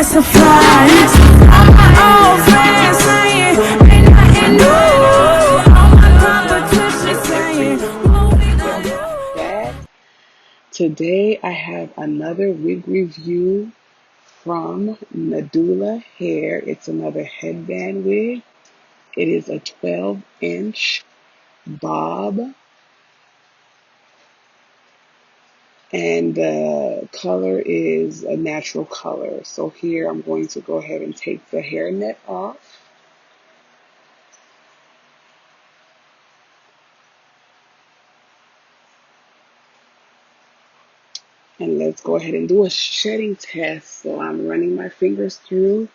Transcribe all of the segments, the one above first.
pacified. All my old friends saying ain't nothing new. All my competition saying what we gonna do. Today I have another wig review from Nadula Hair. It's another headband wig. It is a 12-inch bob, and the color is a natural color. So here I'm going to go ahead and take the hairnet off. And let's go ahead and do a shedding test. So I'm running my fingers through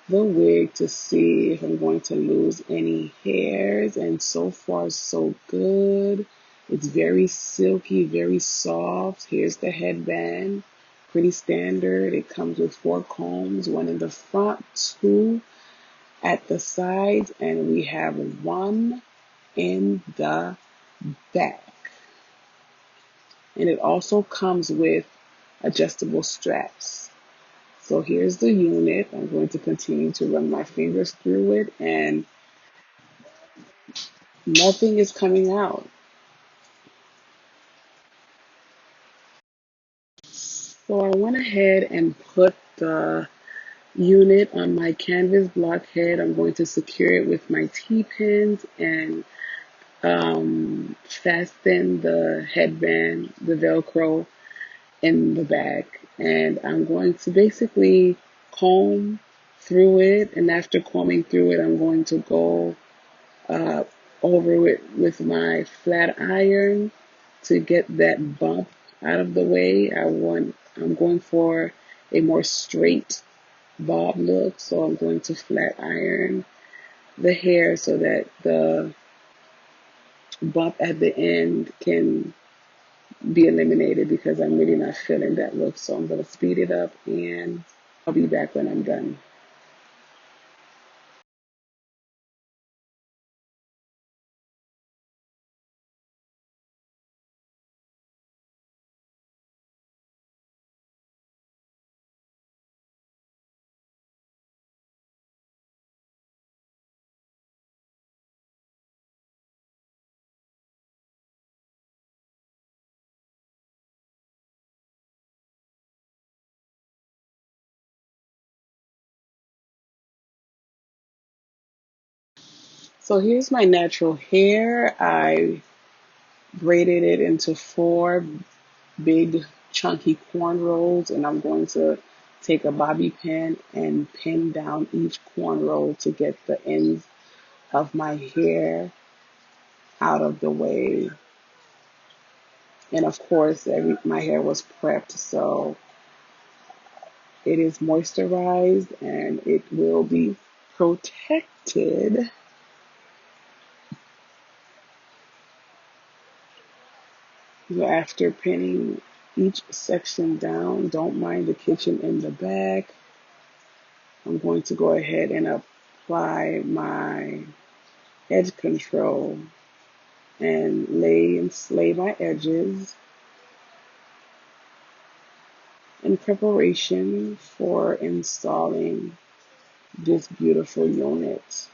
the wig to see if I'm going to lose any hairs, and so far so good. It's very silky, very soft. Here's the headband, pretty standard. It comes with 4 combs, one in the front, 2 at the sides, and we have 1 in the back. And it also comes with adjustable straps. So here's the unit. I'm going to continue to run my fingers through it, and nothing is coming out. So I went ahead and put the unit on my canvas block head. I'm going to secure it with my T-pins and fasten the headband, the Velcro, in the back. And I'm going to basically comb through it. And after combing through it, I'm going to go uh, over it with my flat iron to get that bump out of the way. I'm going for a more straight bob look, so I'm going to flat iron the hair so that the bump at the end can be eliminated, because I'm really not feeling that look. So I'm going to speed it up, and I'll be back when I'm done. So here's my natural hair. I braided it into 4 big chunky cornrows, and I'm going to take a bobby pin and pin down each cornrow to get the ends of my hair out of the way. And of course, my hair was prepped, so it is moisturized and it will be protected. So after pinning each section down, don't mind the kitchen in the back. I'm going to go ahead and apply my edge control and lay and slay my edges in preparation for installing this beautiful unit.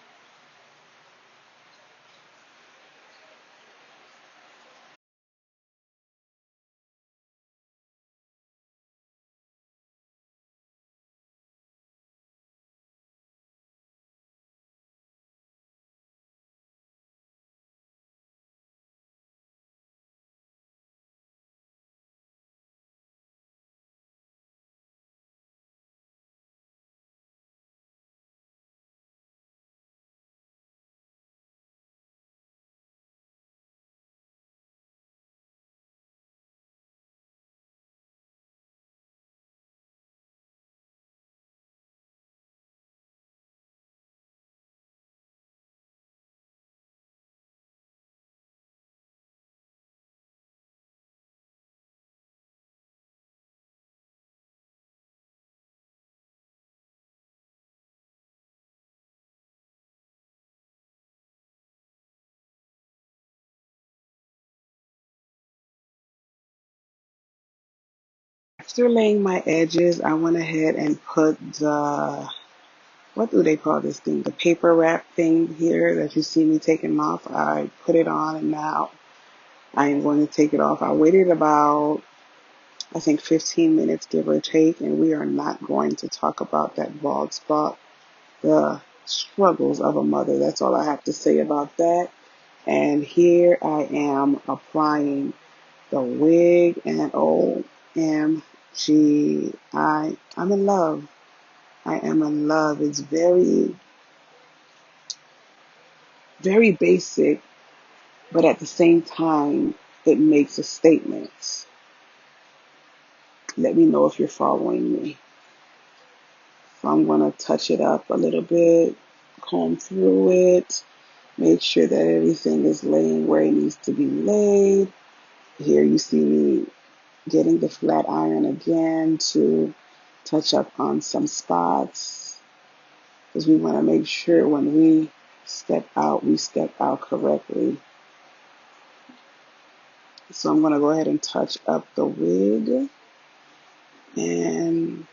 After laying my edges, I went ahead and put the, what do they call this thing? The paper wrap thing here that you see me taking off. I put it on and now I am going to take it off. I waited about, I think 15 minutes, give or take, and we are not going to talk about that bald spot, the struggles of a mother. That's all I have to say about that. And here I am applying the wig, and OMG, I'm in love. I am in love. It's very, very basic, but at the same time, it makes a statement. Let me know if you're following me. So I'm going to touch it up a little bit, comb through it, make sure that everything is laying where it needs to be laid. Here you see me getting the flat iron again to touch up on some spots because we want to make sure when we step out correctly. So I'm going to go ahead and touch up the wig, and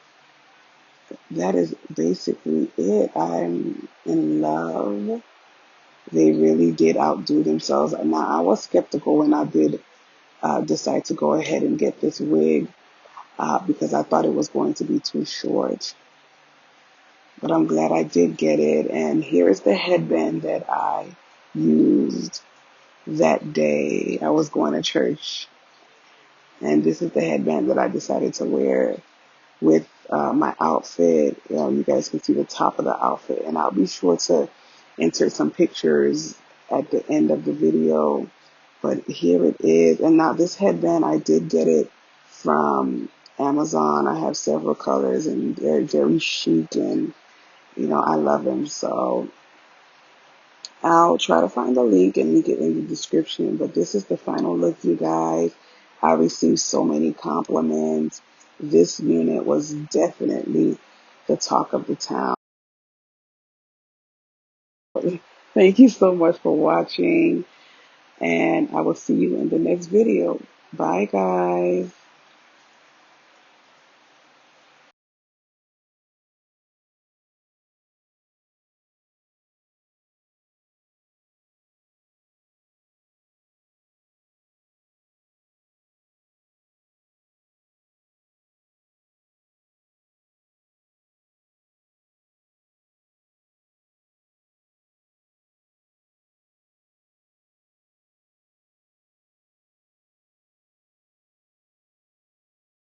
that is basically it. I'm in love. They really did outdo themselves. Now, I was skeptical when I did decide to go ahead and get this wig because I thought it was going to be too short. But I'm glad I did get it. And here is the headband that I used that day. I was going to church. And this is the headband that I decided to wear with my outfit. You guys can see the top of the outfit. And I'll be sure to insert some pictures at the end of the video. But here it is. And now this headband, I did get it from Amazon. I have several colors and they're very chic and I love them. So I'll try to find a link and link it in the description. But this is the final look, you guys. I received so many compliments. This unit was definitely the talk of the town. Thank you so much for watching, and I will see you in the next video. Bye, guys.